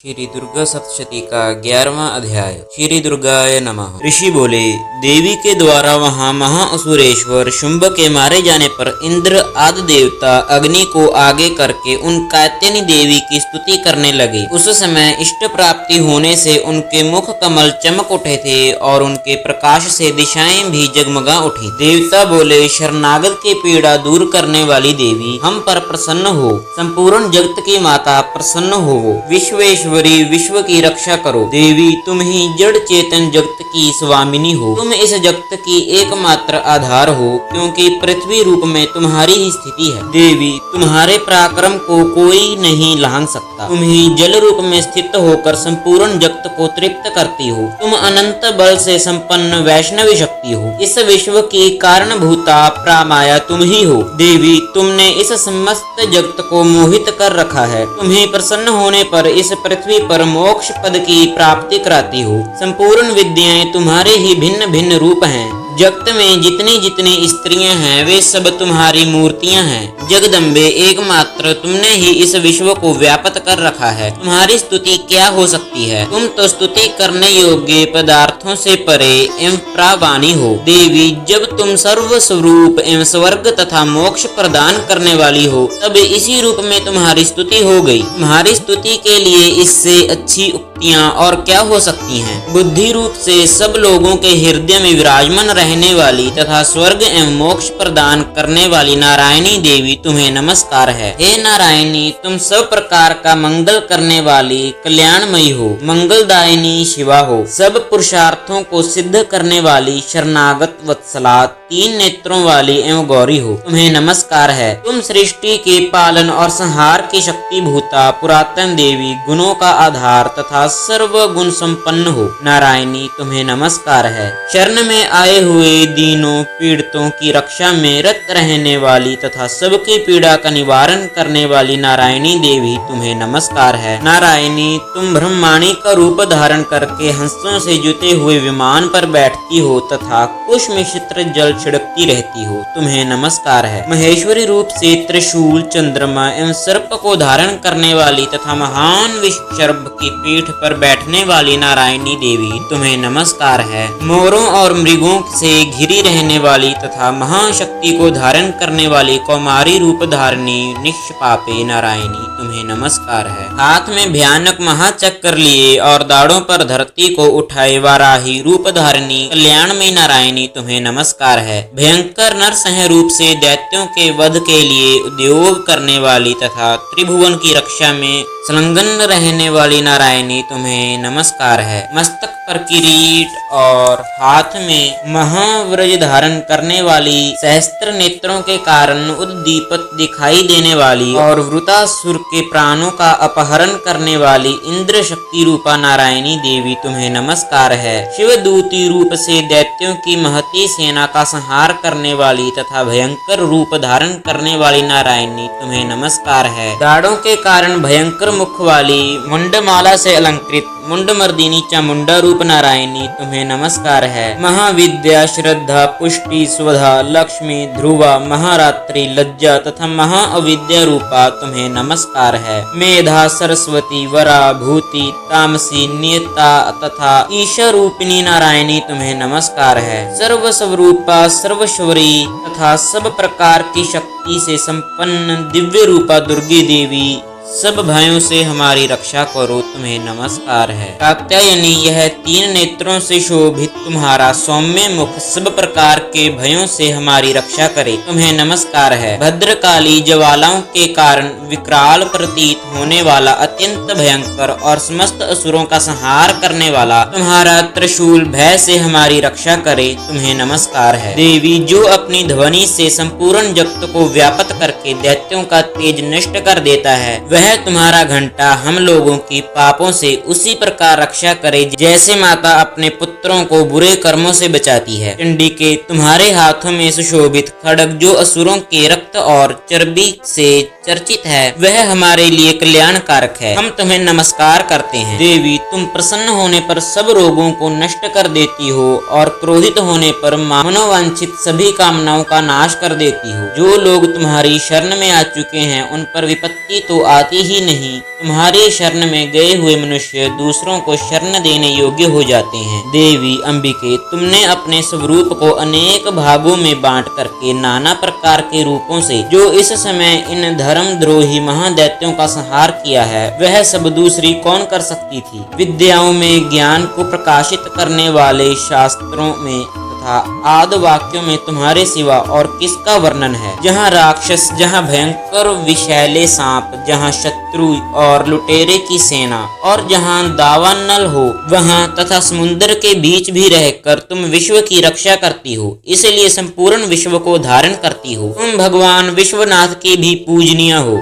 श्री दुर्गा सप्तशती का 11वां अध्याय। श्री दुर्गाय नमः। ऋषि बोले, देवी के द्वारा वहाँ महाअसुरेश्वर शुंभ के मारे जाने पर इंद्र आदि देवता अग्नि को आगे करके उन कात्यायनी देवी की स्तुति करने लगे। उस समय इष्ट प्राप्ति होने से उनके मुख कमल चमक उठे थे और उनके प्रकाश से दिशाएं भी जगमगा उठी। देवता बोले, शरणागत की पीड़ा दूर करने वाली देवी, हम पर प्रसन्न हो। संपूर्ण जगत की माता प्रसन्न हो। विश्वेश्वरी, विश्व की रक्षा करो। देवी, तुम ही जड़ चेतन जगत की स्वामिनी हो। तुम इस जगत की एकमात्र आधार हो, क्योंकि पृथ्वी रूप में तुम्हारी ही स्थिति है। देवी, तुम्हारे पराक्रम को कोई नहीं लांघ सकता। तुम ही जल रूप में स्थित होकर संपूर्ण जगत को तृप्त करती हो। तुम अनंत बल से संपन्न वैष्णवी शक्ति हो। इस विश्व की कारणभूता प्रामाया तुम ही हो। देवी, तुमने इस समस्त जगत को मोहित कर रखा है। तुम्हें प्रसन्न होने पर इस पृथ्वी पर मोक्ष पद की प्राप्ति कराती हो। संपूर्ण विद्याएं तुम्हारे ही भिन्न भिन्न रूप हैं। जगत में जितनी जितनी स्त्रियां हैं वे सब तुम्हारी मूर्तियां हैं। जगदम्बे, एकमात्र तुमने ही इस विश्व को व्याप्त कर रखा है। तुम्हारी स्तुति क्या हो सकती है? तुम तो स्तुति करने योग्य पदार्थों से परे एवं प्रावाणी हो। देवी, जब तुम सर्व स्वरूप एवं स्वर्ग तथा मोक्ष प्रदान करने वाली हो, तब इसी रूप में तुम्हारी स्तुति हो गई। तुम्हारी स्तुति के लिए इससे अच्छी उक्तियां और क्या हो सकती हैं? बुद्धि रूप से सब लोगों के हृदय में विराजमान रहने वाली तथा स्वर्ग एवं मोक्ष प्रदान करने वाली नारायणी देवी, तुम्हें नमस्कार है। हे नारायणी, तुम सब प्रकार का मंगल करने वाली कल्याणमयी हो। मंगलदायिनी शिवा हो। सब पुरुषार्थों को सिद्ध करने वाली शरणागत वत्सला, तीन नेत्रों वाली एवं गौरी हो। तुम्हें नमस्कार है। तुम सृष्टि के पालन और संहार की शक्ति भूता पुरातन देवी, गुणों का आधार तथा सर्व गुण संपन्न हो। नारायणी, तुम्हें नमस्कार है। शरण में आए हुए दीनों पीड़ितों की रक्षा में रत रहने वाली तथा सबकी पीड़ा का निवारण करने वाली नारायणी देवी, तुम्हें नमस्कार है। नारायणी, तुम ब्रह्माणी का रूप धारण करके हंसों से जुते हुए विमान पर बैठती हो तथा कुश मिश्रित जल छिड़कती रहती हो। तुम्हें नमस्कार है। महेश्वरी रूप से त्रिशूल, चंद्रमा एवं सर्प को धारण करने वाली तथा महान विषर्भ की पीठ पर बैठने वाली नारायणी देवी, तुम्हें नमस्कार है। मोरों और मृगों से घिरी रहने वाली तथा महाशक्ति को धारण करने वाली कौमारी रूप धारणी निष्पापे नारायणी, तुम्हें नमस्कार है। हाथ में भयानक महाचक्र लिए और दाढ़ों पर धरती को उठाए वाराही रूप धारणी कल्याणमयी नारायणी, तुम्हें नमस्कार है। भयंकर नरसिंह रूप से दैत्यों के वध के लिए उद्योग करने वाली तथा त्रिभुवन की रक्षा में संलग्न रहने वाली नारायणी, तुम्हें नमस्कार है। मस्तक पर किरीट और हाथ में महाव्रज धारण करने वाली, सहस्त्र नेत्रों के कारण उद्दीपक दिखाई देने वाली और वृतासुर के प्राणों का अपहरण करने वाली इंद्र शक्ति रूपा नारायणी देवी, तुम्हें नमस्कार है। शिवदूती रूप से दैत्यों की महती सेना का संहार करने वाली तथा भयंकर रूप धारण करने वाली नारायणी, तुम्हें नमस्कार है। दाढ़ों के कारण भयंकर मुख वाली, मुंडमाला से अलंकृत मुंडमर्दिनी चामुंडा रूप नारायणी, तुम्हें नमस्कार है। महाविद्या, श्रद्धा, पुष्टि, स्वधा, लक्ष्मी, ध्रुवा, महारात्रि, लज्जा तथा महाअविद्या रूपा, तुम्हें नमस्कार है। मेधा, सरस्वती, वरा, भूति, तामसी, नियता तथा ईशा रूपिणी नारायणी, तुम्हें नमस्कार है। सर्व स्वरूपा, सर्वश्वरी तथा सब प्रकार की शक्ति से संपन्न दिव्य रूपा दुर्गे देवी, सब भयों से हमारी रक्षा करो, तुम्हें नमस्कार है। कात्यायनी, यह तीन नेत्रों से शोभित तुम्हारा सौम्य मुख सब प्रकार के भयों से हमारी रक्षा करे, तुम्हें नमस्कार है। भद्रकाली, ज्वालाओं के कारण विकराल प्रतीत होने वाला, अत्यंत भयंकर और समस्त असुरों का संहार करने वाला तुम्हारा त्रिशूल भय से हमारी रक्षा करे, तुम्हें नमस्कार है। देवी, जो अपनी ध्वनि से संपूर्ण जगत को व्याप्त करके दैत्यों का तेज नष्ट कर देता है, वह तुम्हारा घंटा हम लोगों की पापों से उसी प्रकार रक्षा करे जैसे माता अपने पुत्रों को बुरे कर्मों से बचाती है। चंडिके, तुम्हारे हाथों में सुशोभित खड्ग जो असुरों के रक्त और चर्बी से चर्चित है वह हमारे लिए कल्याणकारक है। हम तुम्हें नमस्कार करते हैं। देवी, तुम प्रसन्न होने पर सब रोगों को नष्ट कर देती हो और क्रोधित होने पर मनोवांछित सभी कामनाओं का नाश कर देती हो। जो लोग तुम्हारी शरण में आ चुके हैं उन पर विपत्ति तो आती ही नहीं, तुम्हारी शरण में गए हुए मनुष्य दूसरों को शरण देने योग्य हो जाते हैं। देवी अंबिके, तुमने अपने स्वरूप को अनेक भागों में बांट करके नाना प्रकार के रूपों से जो इस समय इन धर्मद्रोही महादैत्यों का संहार किया है वह सब दूसरी कौन कर सकती थी। विद्याओं में ज्ञान को प्रकाशित करने वाले शास्त्रों में तथा आदि वाक्यों में तुम्हारे सिवा और किसका वर्णन है। जहाँ राक्षस, जहाँ भयंकर विषैले सांप, जहाँ शत्रु और लुटेरे की सेना और जहाँ दावानल हो वहाँ तथा समुद्र के बीच भी रहकर तुम विश्व की रक्षा करती हो, इसलिए संपूर्ण विश्व को धारण करती हो। तुम भगवान विश्वनाथ के भी पूजनीय हो।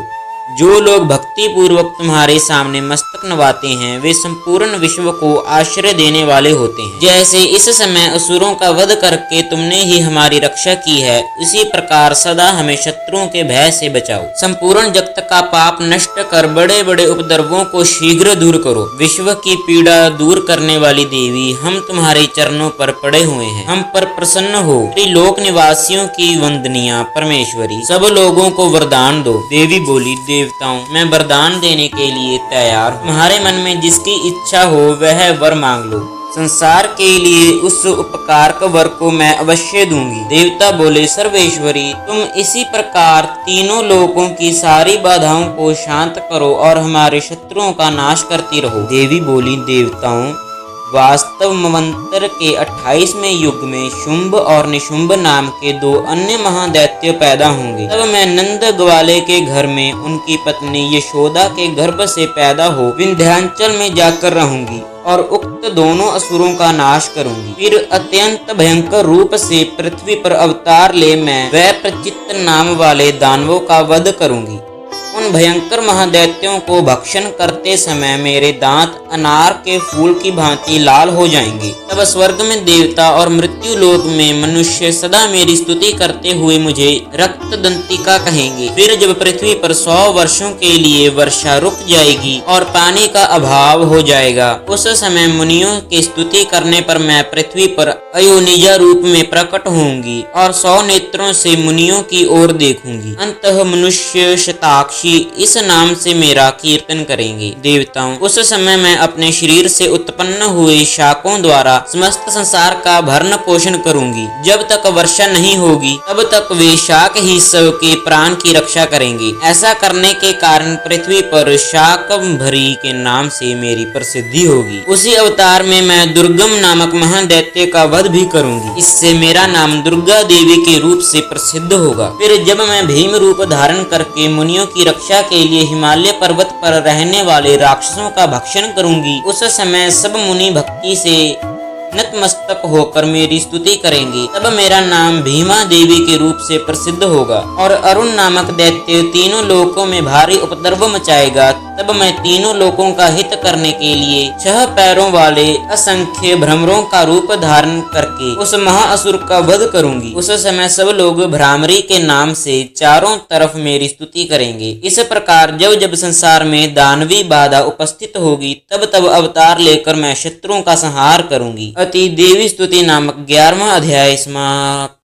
जो लोग भक्ति पूर्वक तुम्हारे सामने मस्तक नवाते हैं वे संपूर्ण विश्व को आश्रय देने वाले होते हैं। जैसे इस समय असुरों का वध करके तुमने ही हमारी रक्षा की है, उसी प्रकार सदा हमें शत्रुओं के भय से बचाओ। संपूर्ण जगत का पाप नष्ट कर बड़े बड़े उपद्रवों को शीघ्र दूर करो। विश्व की पीड़ा दूर करने वाली देवी, हम तुम्हारे चरणों पर पड़े हुए हैं, हम पर प्रसन्न हो। त्रिलोक निवासियों की वंदनीय परमेश्वरी, सब लोगों को वरदान दो। देवी बोली, देवताओं, मैं वरदान देने के लिए तैयार हूँ। तुम्हारे मन में जिसकी इच्छा हो वह वर मांग लो। संसार के लिए उस उपकारक वर को मैं अवश्य दूंगी। देवता बोले, सर्वेश्वरी, तुम इसी प्रकार तीनों लोकों की सारी बाधाओं को शांत करो और हमारे शत्रुओं का नाश करती रहो। देवी बोली, देवताओं, वास्तव मंवंतर के 28वें युग में शुंभ और निशुंभ नाम के 2 अन्य महादैत्य पैदा होंगे। तब मैं नंद ग्वाले के घर में उनकी पत्नी यशोदा के गर्भ से पैदा हो विंध्याचल में जाकर रहूंगी और उक्त दोनों असुरों का नाश करूंगी। फिर अत्यंत भयंकर रूप से पृथ्वी पर अवतार ले मैं वह प्रचित्त नाम वाले दानवों का वध करूंगी। उन भयंकर महादैत्यों को भक्षण करते समय मेरे दांत अनार के फूल की भांति लाल हो जाएंगे। तब स्वर्ग में देवता और मृत्यु लोक में मनुष्य सदा मेरी स्तुति करते हुए मुझे रक्त दंतिका कहेंगे। फिर जब पृथ्वी पर 100 वर्षों के लिए वर्षा रुक जाएगी और पानी का अभाव हो जाएगा, उस समय मुनियों की स्तुति करने पर मैं पृथ्वी पर अयोनिजा रूप में प्रकट होंगी और 100 नेत्रों से मुनियों की ओर देखूंगी। अंतः मनुष्य शताक्षी इस नाम से मेरा कीर्तन करेंगे। देवताओं, उस समय मैं अपने शरीर से उत्पन्न हुए शाकों द्वारा समस्त संसार का भरण पोषण करूंगी। जब तक वर्षा नहीं होगी तब तक वे शाक ही सबके प्राण की रक्षा करेंगे। ऐसा करने के कारण पृथ्वी पर शाकंभरी के नाम से मेरी प्रसिद्धि होगी। उसी अवतार में मैं दुर्गम नामक महादैत्य का वध भी करूंगी। इससे मेरा नाम दुर्गा देवी के रूप से प्रसिद्ध होगा। फिर जब मैं भीम रूप धारण करके मुनियों की रक्षा के लिए हिमालय पर्वत पर रहने वाले राक्षसों का भक्षण करूंगी, उस समय सब मुनि भक्ति से नतमस्तक होकर मेरी स्तुति करेंगे। तब मेरा नाम भीमा देवी के रूप से प्रसिद्ध होगा और अरुण नामक दैत्य तीनों लोकों में भारी उपद्रव मचाएगा। तब मैं तीनों लोकों का हित करने के लिए 6 पैरों वाले असंख्य भ्रमरों का रूप धारण करके उस महाअसुर का वध करूंगी। उस समय सब लोग भ्रामरी के नाम से चारों तरफ मेरी स्तुति करेंगे। इस प्रकार जब जब संसार में दानवी बाधा उपस्थित होगी तब तब अवतार लेकर मैं शत्रुओं का संहार करूंगी। अति देवी स्तुति नामक 11वां अध्याय समाप्त।